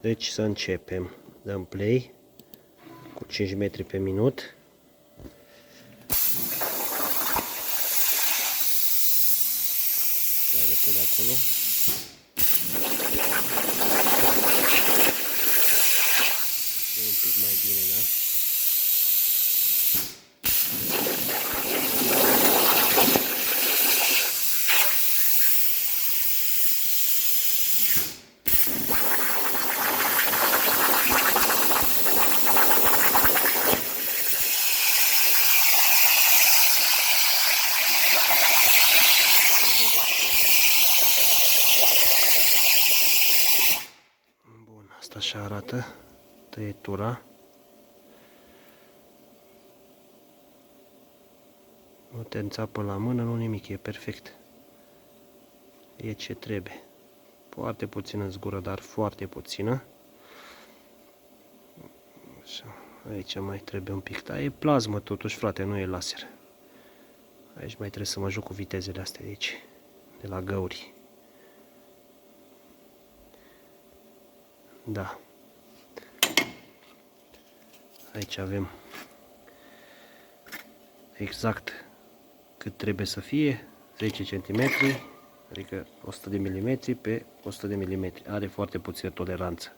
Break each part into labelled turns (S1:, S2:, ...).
S1: Deci să începem. Dăm play cu 5 metri pe minut. Ia repede acolo. E un pic mai bine, da? Bun, asta așa arată tăietura. Nu te înțapă la mână, nu nimic, e perfect. E ce trebuie. Foarte puțină zgură, dar foarte puțină. Așa. Aici mai trebuie un pic. Dar e plasmă totuși, frate, nu e laser. Aici mai trebuie să mă joc cu vitezele astea de aici, de la găuri. Da. Aici avem exact cât trebuie să fie, 10 cm, adică 100 de mm pe 100 de mm. Are foarte puțină toleranță.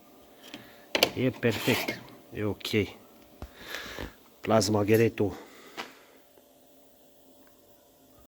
S1: E perfect, e ok. Plasma Gheretu